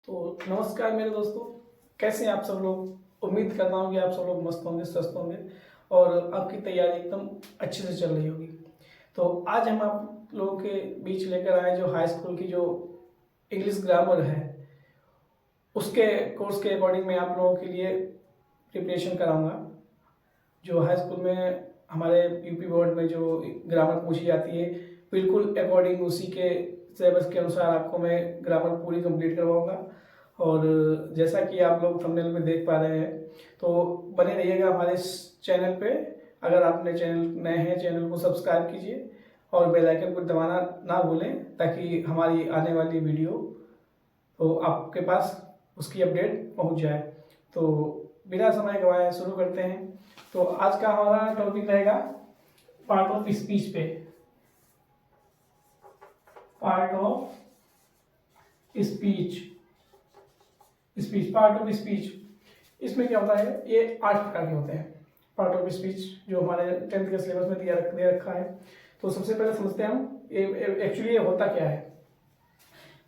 तो नमस्कार मेरे दोस्तों, कैसे हैं आप सब लोग। उम्मीद करता हूँ कि आप सब लोग मस्त होंगे, स्वस्थ होंगे और आपकी तैयारी एकदम अच्छे से चल रही होगी। तो आज हम आप लोगों के बीच लेकर आए जो हाई स्कूल की जो इंग्लिश ग्रामर है उसके कोर्स के अकॉर्डिंग मैं आप लोगों के लिए प्रिपरेशन कराऊंगा। जो हाई स्कूल में हमारे यूपी बोर्ड में जो ग्रामर पूछी जाती है बिल्कुल अकॉर्डिंग उसी के सिलेबस के अनुसार आपको मैं ग्रामर पूरी कंप्लीट करवाऊंगा। और जैसा कि आप लोग थंबनेल में देख पा रहे हैं तो बने रहिएगा हमारे इस चैनल पे। अगर आपने चैनल नए हैं चैनल को सब्सक्राइब कीजिए और बेल आइकन को दबाना ना भूलें ताकि हमारी आने वाली वीडियो तो आपके पास उसकी अपडेट पहुंच जाए। तो बिना समय गवाए शुरू करते हैं। तो आज का हमारा टॉपिक रहेगा पार्ट ऑफ स्पीच पे। Part of speech, part of speech इसमें क्या होता है, ये 8 प्रकार के होते हैं पार्ट ऑफ स्पीच जो हमारे 10th के सिलेबस में दे रखा है। तो सबसे पहले समझते हैं हम ये एक्चुअली ये होता क्या है।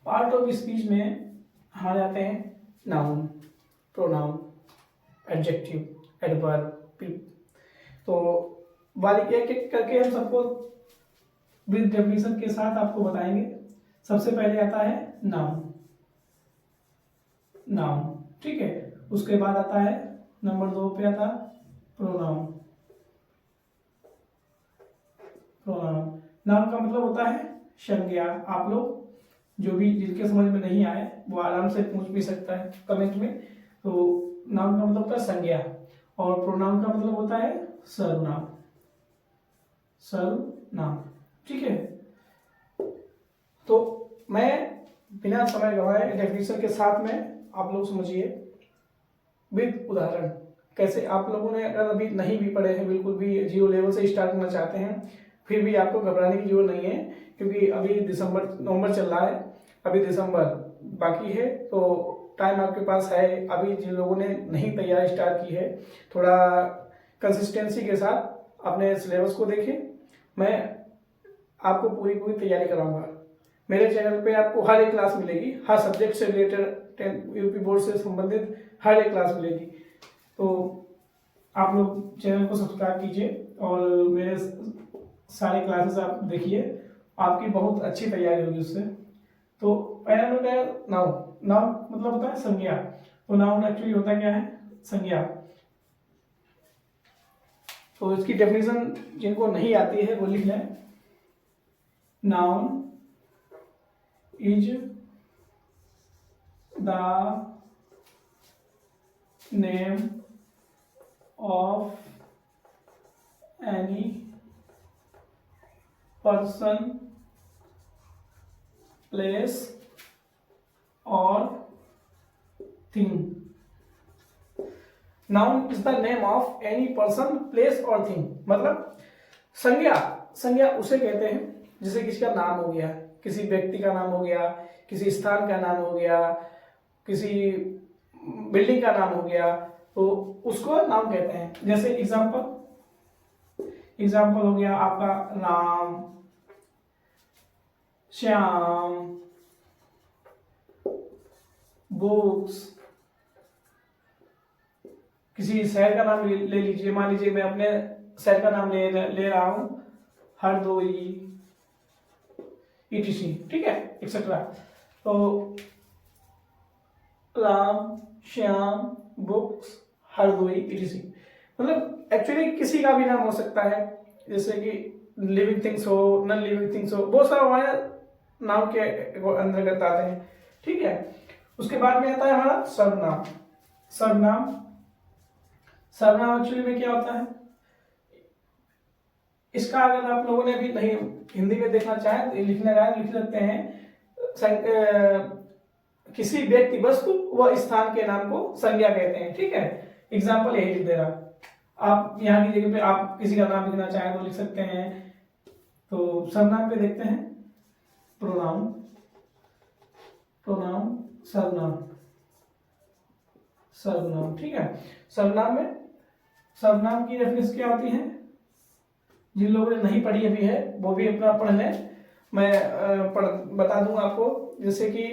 पार्ट ऑफ स्पीच में हमारे आते हैं नाउन, प्रोनाउन, एडजेक्टिव, एडवर्ब। तो बारीक एक एक करके हम सबको विद डेफिनेशन के साथ आपको बताएंगे। सबसे पहले आता है नाउन, ठीक है। उसके बाद आता है नंबर 2 पे आता प्रोनाउन। नाउन का मतलब होता है संज्ञा। आप लोग जो भी जिनके समझ में नहीं आए वो आराम से पूछ भी सकता है कमेंट में। तो नाउन का मतलब होता है संज्ञा और प्रोनाउन का मतलब होता है सर्वनाम, ठीक है। तो मैं बिना समय गवाए डेफिनेशन के साथ में आप लोग समझिए विद उदाहरण। कैसे आप लोगों ने अगर अभी नहीं भी पढ़े हैं, बिल्कुल भी जीरो लेवल से स्टार्ट करना चाहते हैं, फिर भी आपको घबराने की जरूरत नहीं है क्योंकि अभी नवंबर चल रहा है, अभी दिसंबर बाकी है। तो टाइम आपके पास है। अभी जिन लोगों ने नहीं तैयारी स्टार्ट की है थोड़ा कंसिस्टेंसी के साथ अपने सिलेबस को देखें। मैं आपको पूरी तैयारी कराऊंगा। मेरे चैनल पे आपको हर एक क्लास मिलेगी, हर सब्जेक्ट से रिलेटेड यूपी बोर्ड से संबंधित हर एक क्लास मिलेगी। तो आप लोग चैनल को सब्सक्राइब कीजिए और मेरे सारे क्लासेस आप देखिए, आपकी बहुत अच्छी तैयारी होगी उससे। तो पहला होता है नाउन मतलब होता है संज्ञा। तो नाउन एक्चुअली होता क्या है, संज्ञा। तो इसकी डेफिनेशन जिनको नहीं आती है वो लिख लें। Noun is the name of any person, place or thing. Noun is the name of any person, place or thing मतलब संज्ञा उसे कहते हैं जैसे किसी का नाम हो गया, किसी व्यक्ति का नाम हो गया, किसी स्थान का नाम हो गया, किसी बिल्डिंग का नाम हो गया, तो उसको नाम कहते हैं। जैसे एग्जाम्पल हो गया आपका राम, श्याम, बुक्स। किसी शहर का नाम ले लीजिए, मान लीजिए मैं अपने शहर का नाम ले रहा हूं हरदोई, ETC, ठीक है, एक्सेट्रा। तो राम, श्याम, बुक्स, हरदोई, ETC मतलब एक्चुअली किसी का भी नाम हो सकता है। जैसे कि लिविंग थिंग्स हो, नॉन लिविंग थिंग्स हो, बहुत सारे हमारे नाम के अंतर्गत आते हैं, ठीक है। उसके बाद में आता है हमारा सर्वनाम एक्चुअली में क्या होता है। इसका अगर आप लोगों ने अभी नहीं हिंदी में देखना चाहें तो लिखने का लिख सकते हैं। किसी व्यक्ति, वस्तु व स्थान के नाम को संज्ञा कहते हैं, ठीक है। एग्जाम्पल यही लिख दे रहा। आप यहाँ की जगह पे आप किसी का नाम लिखना चाहें तो लिख सकते हैं। तो सर्वनाम पे देखते हैं प्रोनाउन, सर्वनाम, ठीक है। सर्वनाम की डेफिनेशन क्या होती है, जिन लोगों ने नहीं पढ़ी अभी है वो भी अपना पढ़ लें, मैं बता दूंगा आपको। जैसे कि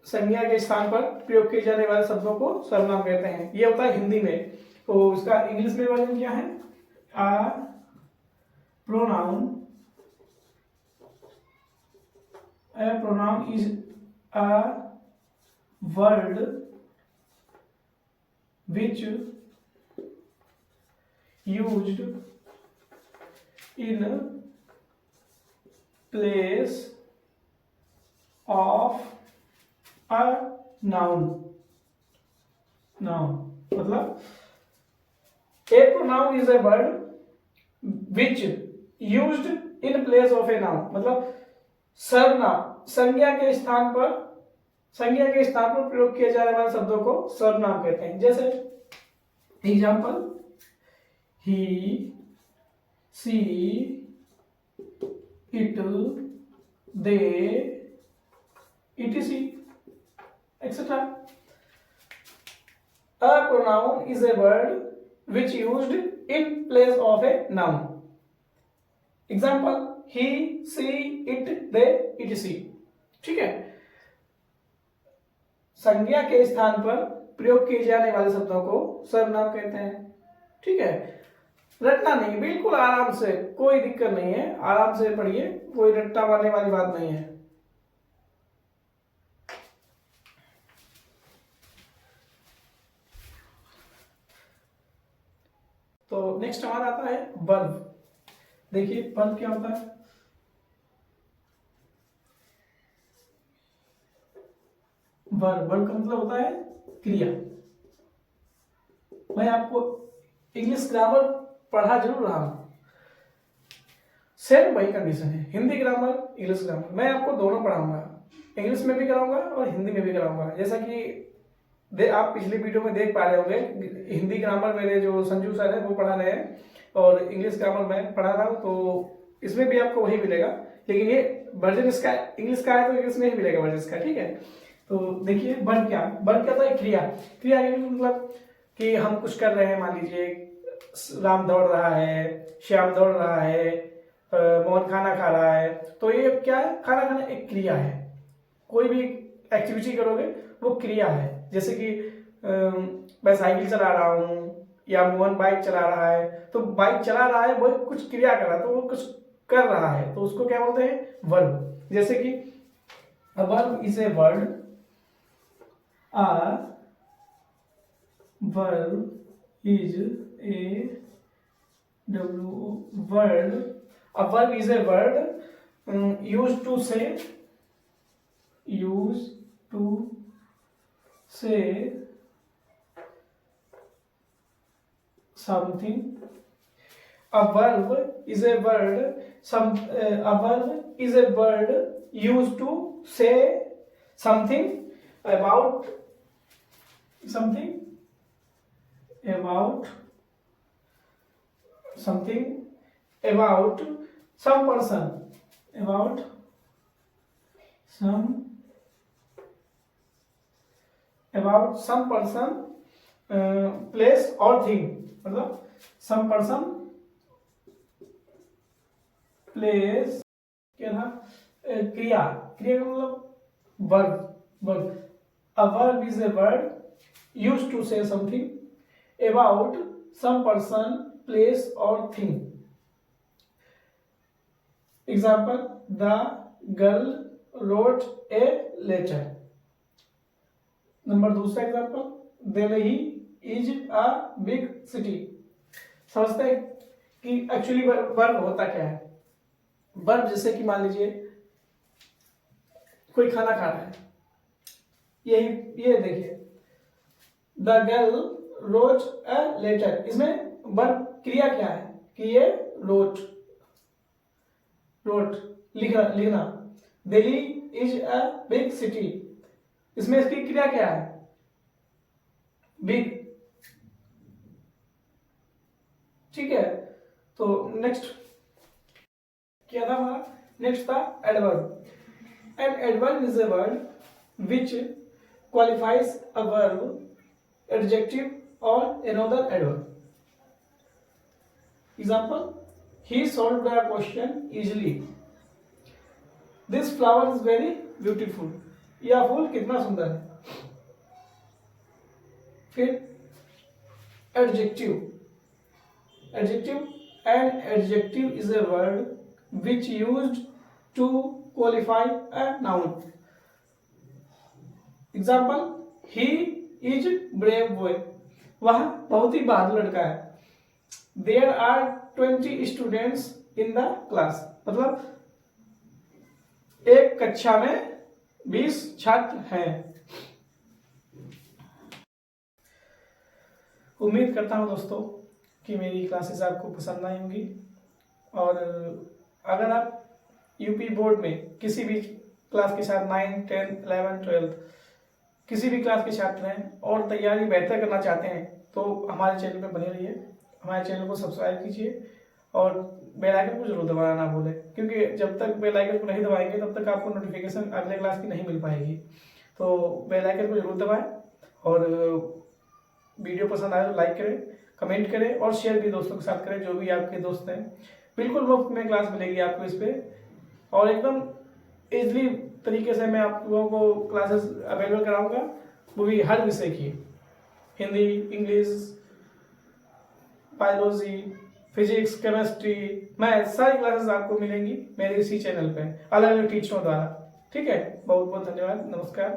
संज्ञा के स्थान पर प्रयोग किए जाने वाले शब्दों को सर्वनाम कहते हैं। ये होता है हिंदी में। तो इसका इंग्लिश में वर्जन क्या है? Ah pronoun is a word which used in place of a noun मतलब a pronoun is a word which used in place of a noun, मतलब सर्वनाम संज्ञा के स्थान पर प्रयोग किए जाने वाले शब्दों को सर्वनाम कहते हैं। जैसे example, he, she, it, they, etc, etc. A pronoun is a word which used in place of a noun. Example, he, she, it, they, etc. ठीक है। संज्ञा के स्थान पर प्रयोग किए जाने वाले शब्दों को सर्वनाम कहते हैं। ठीक है, रटना नहीं, बिल्कुल आराम से, कोई दिक्कत नहीं है, आराम से पढ़िए, कोई रट्टा मारने वाली बात नहीं है। तो नेक्स्ट हमारा आता है वर्ब। देखिए वर्ब क्या होता है। वर्ब का मतलब होता है क्रिया। मैं आपको इंग्लिश ग्रामर पढ़ा जरूर रहा हूं, सेम वही कंडीशन है, हिंदी ग्रामर इंग्लिश ग्रामर मैं आपको दोनों पढ़ाऊंगा, इंग्लिश में भी कराऊंगा और हिंदी में भी कराऊंगा। जैसा कि आप पिछली वीडियो में देख पा रहे होंगे, हिंदी ग्रामर मेरे जो संजू सर है वो पढ़ा रहे हैं और इंग्लिश ग्रामर मैं पढ़ा रहा हूँ, तो इसमें भी आपको वही मिलेगा, लेकिन ये वर्जन इसका इंग्लिश का है तो इंग्लिश में ही मिलेगा वर्जन इसका। ठीक है, तो देखिए वर्ब क्या था, एक क्रिया मतलब कि हम कुछ कर रहे हैं, मान लीजिए राम दौड़ रहा है, श्याम दौड़ रहा है, मोहन खाना खा रहा है, तो ये क्या है, खाना खाना एक क्रिया है। कोई भी एक्टिविटी करोगे वो क्रिया है। जैसे कि मैं साइकिल चला रहा हूँ या मोहन बाइक चला रहा है, तो बाइक चला रहा है वो कुछ क्रिया कर रहा है, तो वो कुछ कर रहा है, तो उसको क्या बोलते हैं, वर्ब। जैसे कि verb is a word, A verb is a word. A verb is a word used to say something. A verb is a word. A verb is a word used to say something about something about some person, about some person, place or thing, मतलब some person, place, क्या था, क्रिया का मतलब verb. A verb is a word used to say something about some person, place or thing. Example, the girl wrote a letter. Number दूसरा example, Delhi is a big city. समझते हैं कि actually verb होता क्या है। वर्ब जैसे कि मान लीजिए कोई खाना खा रहा है, ये देखिए, the girl wrote a letter, इसमें वर्ब क्रिया क्या है कि ये रोट लिखना। Delhi is a big city, इसमें इसकी क्रिया क्या है, बिग। ठीक है, तो नेक्स्ट क्या था हमारा, नेक्स्ट था adverb. An adverb is a word which qualifies a verb, adjective or another adverb. Example, he solved the question easily. This flower is very beautiful. यह फूल कितना सुंदर है। फिर adjective. Adjective, an adjective is a word which used to qualify a noun. Example, he is brave boy, वह बहुत ही बहादुर लड़का है। There are 20 students in the class, मतलब एक कक्षा में 20 छात्र हैं। उम्मीद करता हूं दोस्तों कि मेरी क्लासेस आपको पसंद आई होंगी, और अगर आप यूपी बोर्ड में किसी भी क्लास के साथ 9, 10, 11, 12 किसी भी क्लास के छात्र हैं और तैयारी बेहतर करना चाहते हैं तो हमारे चैनल पर बने रहिए, हमारे चैनल को सब्सक्राइब कीजिए और बेल आइकन को जरूर दबाना ना भूलें, क्योंकि जब तक बेल आइकन को नहीं दबाएंगे तब तक आपको नोटिफिकेशन अगले क्लास की नहीं मिल पाएगी। तो बेल आइकन को जरूर दबाएं, और वीडियो पसंद आए तो लाइक करें, कमेंट करें और शेयर भी दोस्तों के साथ करें, जो भी आपके दोस्त हैं। बिल्कुल मुफ्त में क्लास मिलेगी आपको इस पर, और एकदम इजली तरीके से मैं आप लोगों को क्लासेस अवेलेबल कराऊंगा, वो भी हर विषय की, Hindi, English, biology, physics, chemistry, math, सारी क्लासेस आपको मिलेंगी मेरे इसी चैनल पे अलग अलग टीचरों द्वारा। ठीक है, बहुत बहुत धन्यवाद, नमस्कार।